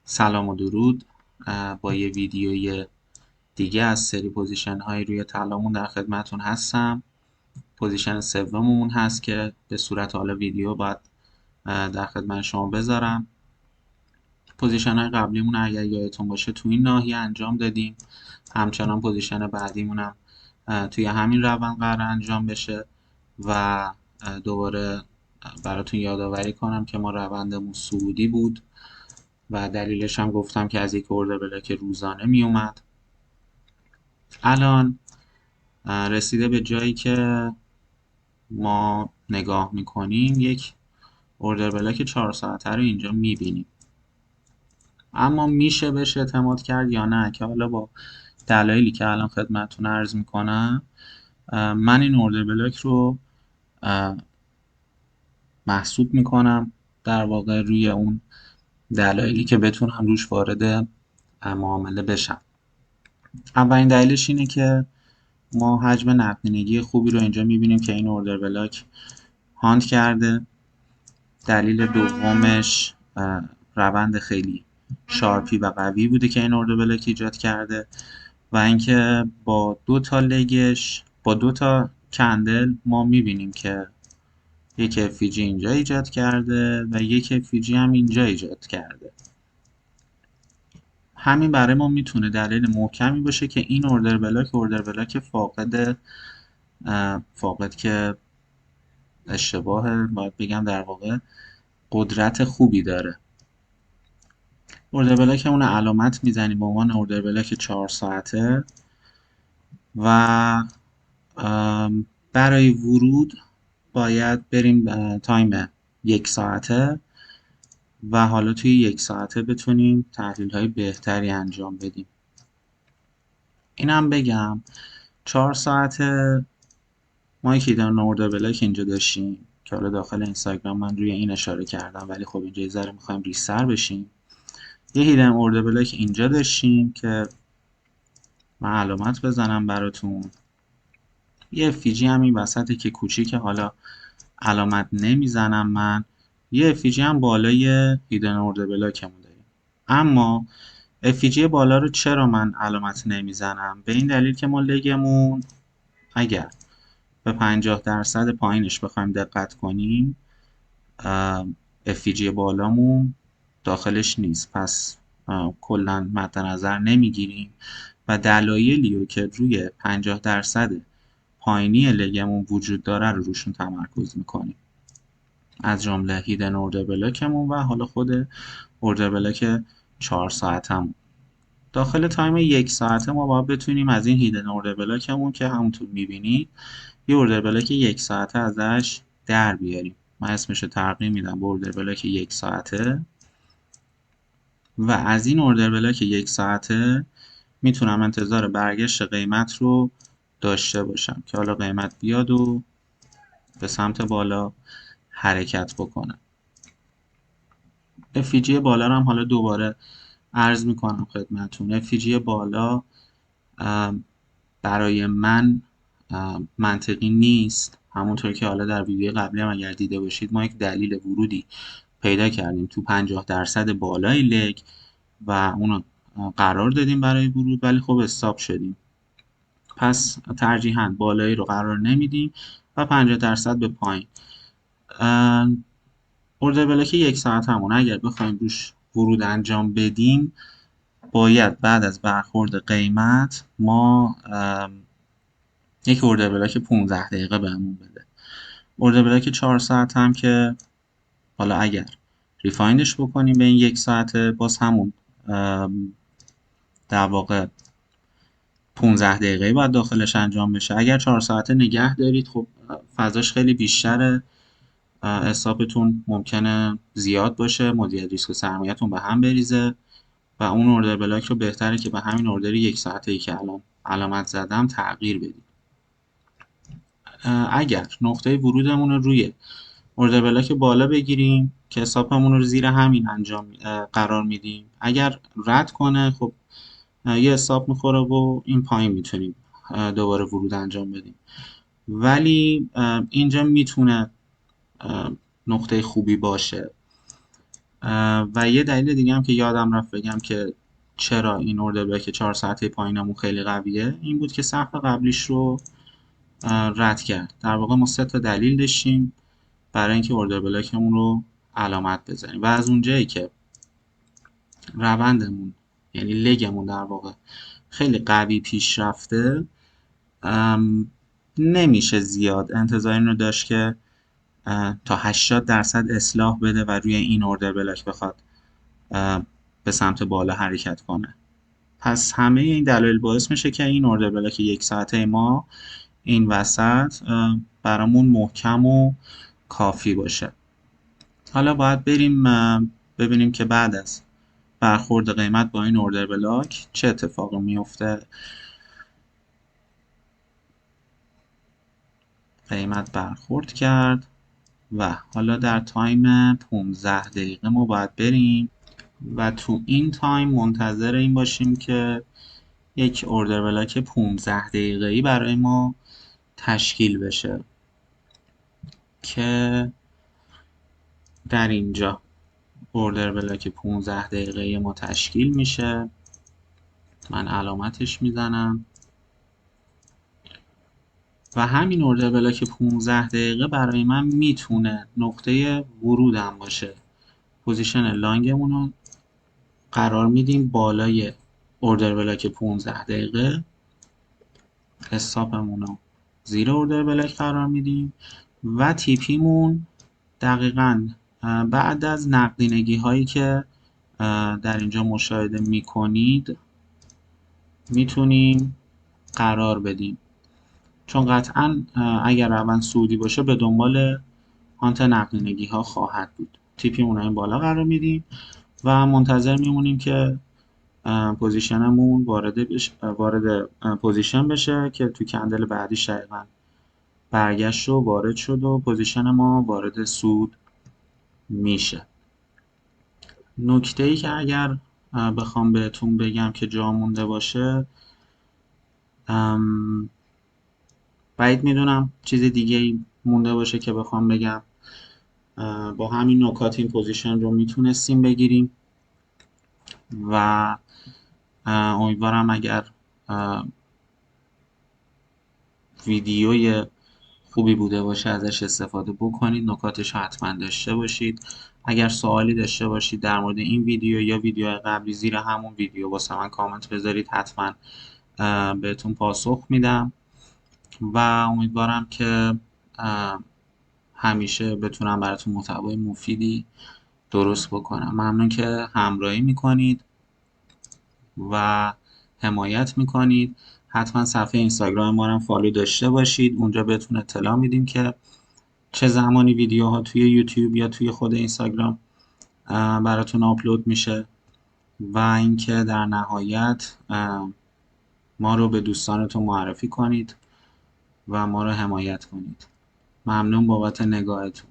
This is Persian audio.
سلام و درود. با یه ویدیوی دیگه از سری پوزیشن های روی طلامون در خدمتون هستم. پوزیشن سوممون هست که به صورت حالا ویدیو باید در خدمت شما بذارم. پوزیشن های قبلیمون اگر یادتون باشه تو این ناحیه انجام دادیم، همچنان پوزیشن بعدیمونم توی همین روند قرار انجام بشه و دوباره براتون یادآوری کنم که ما روندمون صعودی بود و دلیلش هم گفتم که از یک اوردر بلاک روزانه می اومد. الان رسیده به جایی که ما نگاه میکنیم یک اوردر بلاک 4 ساعته رو اینجا میبینیم، اما میشه بهش اعتماد کرد یا نه که حالا با دلایلی که الان خدمتتون عرض میکنم من این اوردر بلاک رو محسوب میکنم در واقع روی اون دلایلی که بتونم روش وارد معامله بشم. اولین دلیلش اینه که ما حجم نقدینگی خوبی رو اینجا میبینیم که این اوردر بلاک هاند کرده. دلیل دومش روند خیلی شارپی و قوی بوده که این اوردر بلاک ایجاد کرده و اینکه با دو تا لگش با دو تا کندل ما میبینیم که یک FVG اینجا ایجاد کرده و یک FVG هم اینجا ایجاد کرده. همین برای ما میتونه دلیل محکمی باشه که این اوردر بلاک فاقد که اشتباهه، باید بگم در واقع قدرت خوبی داره. اوردر بلاکمون رو علامت میزنیم به عنوان اوردر بلاک 4 ساعته و برای ورود باید بریم تایم 1 ساعته و حالا توی 1 ساعته بتونیم تحلیل های بهتری انجام بدیم. اینم بگم 4 ساعته ما یک هیدن اوردر بلاک اینجا داشتیم که حالا داخل اینستاگرام من روی این اشاره کردم، ولی خب اینجا یه ذره میخوایم ریسر بشیم. یه هیدن اوردر بلاک اینجا داشتیم که من علامت بزنم براتون. یه FVG هم این وسطه که کوچیکه، حالا علامت نمیزنم من. یه FVG هم بالای هیدن اوردر بلاکمون داریم، اما FVG بالا رو چرا من علامت نمیزنم؟ به این دلیل که ما لگمون اگر به 50% پایینش بخوایم دقت کنیم FVG بالامون داخلش نیست، پس کلا مد نظر نمیگیریم و دلایلی رو که روی 50% پایینی لگمون وجود داره رو روشون تمرکز میکنیم، از جمله هیدن اوردر بلاکمون و حالا خود اوردر بلاک 4 ساعتمون. داخل تایم 1 ساعته ما باید بتونیم از این هیدن اوردر بلاکمون که همونطور میبینید یه اوردر بلاک 1 ساعته ازش در بیاریم. من اسمش رو تغییر میدم به اوردر بلاک 1 ساعته و از این اوردر بلاک 1 ساعته میتونم انتظار برگشت قیمت رو داشته باشم که حالا قیمت بیاد و به سمت بالا حرکت بکنه. FVG بالا رو هم حالا دوباره عرض میکنم خدمتتون. FVG بالا برای من منطقی نیست، همونطور که حالا در ویدیو قبلی هم اگر دیده باشید ما یک دلیل ورودی پیدا کردیم تو 50% بالای لگ و اونو قرار دادیم برای ورود، ولی خب استاپ شدیم. پس ترجیحاً بالایی رو قرار نمیدیم و 50% به پایین. اوردر بلاک 1 ساعت همون اگر بخوایم روش ورود انجام بدیم باید بعد از برخورد قیمت ما یک اوردر بلاک 15 دقیقه بهمون بده. اوردر بلاک 4 ساعت هم که حالا اگر ریفایندش بکنیم به این 1 ساعته باز همون در واقع 15 دقیقه باید داخلش انجام بشه. اگر 4 ساعته نگه دارید خب فضاش خیلی بیشتره، حسابتون ممکنه زیاد باشه، مدیریت ریسک و سرمایه‌تون به هم بریزه و اون اوردر بلاک رو بهتره که به همین اوردر 1 ساعته‌ای که الان علامت زدم تغییر بدید. اگر نقطه ورودمون رو روی اوردر بلاک بالا بگیریم که استاپمون رو زیر همین قرار میدیم، اگر رد کنه خب یه استاپ میخوره و این پایین میتونیم دوباره ورود انجام بدیم، ولی اینجا میتونه نقطه خوبی باشه. و یه دلیل دیگه هم که یادم رفت بگم که چرا این اوردر بلاک 4 ساعته پایینمون خیلی قویه این بود که سقف قبلیش رو رد کرد. در واقع ما 3 تا دلیل داشتیم برای اینکه اوردر بلاکمون رو علامت بزنیم و از اونجایی که روندمون یعنی لگمون در واقع خیلی قوی پیش رفته، نمیشه زیاد انتظار این رو داشت که تا 80% اصلاح بده و روی این اوردر بلاک بخواد به سمت بالا حرکت کنه. پس همه این دلایل باعث میشه که این اوردر بلاک 1 ساعته ما این وسط برامون محکم و کافی باشه. حالا باید بریم ببینیم که بعد از برخورد قیمت با این اوردر بلاک چه اتفاقی میفته. قیمت برخورد کرد و حالا در تایم 15 دقیقه ما باید بریم و تو این تایم منتظر این باشیم که یک اوردر بلاک 15 دقیقه‌ای برای ما تشکیل بشه که در اینجا اوردر بلاک 15 دقیقه‌ای ما تشکیل میشه. من علامتش میزنم و همین اوردر بلاک 15 دقیقه برای من میتونه نقطه ورودم باشه. پوزیشن لانگمون رو قرار میدیم بالای اوردر بلاک 15 دقیقه، استاپمون رو زیر اوردر بلاک قرار میدیم و تیپیمون دقیقاً بعد از نقدینگی هایی که در اینجا مشاهده میکنید میتونیم قرار بدیم، چون قطعاً اگر روند صعودی باشه به دنبال هانت نقدینگی ها خواهد بود. تیپیمون رو این بالا قرار میدیم و منتظر میمونیم که پوزیشنمون وارد پوزیشن بشه که تو کندل بعدیش دقیقاً برگشت و وارد شد و پوزیشن ما وارد صعود میشه. نکته ای که اگر بخوام بهتون بگم که جا مونده باشه، بعید میدونم چیز دیگه ای مونده باشه که بخوام بگم. با همین نکات این پوزیشن رو میتونستیم بگیریم و امیدوارم اگر ویدیوی خوبی بوده باشه ازش استفاده بکنید، نکاتش حتما داشته باشید. اگر سوالی داشته باشید در مورد این ویدیو یا ویدیو قبلی زیر همون ویدیو واسه من کامنت بذارید، حتما بهتون پاسخ میدم و امیدوارم که همیشه بتونم براتون محتوای مفیدی درست بکنم. ممنون که همراهی میکنید و حمایت میکنید. حتما صفحه اینستاگرام ما رو فالو داشته باشید، اونجا بهتون اطلاع میدیم که چه زمانی ویدیوها توی یوتیوب یا توی خود اینستاگرام براتون آپلود میشه و اینکه در نهایت ما رو به دوستانتون معرفی کنید و ما رو حمایت کنید. ممنون بابت نگاهتون.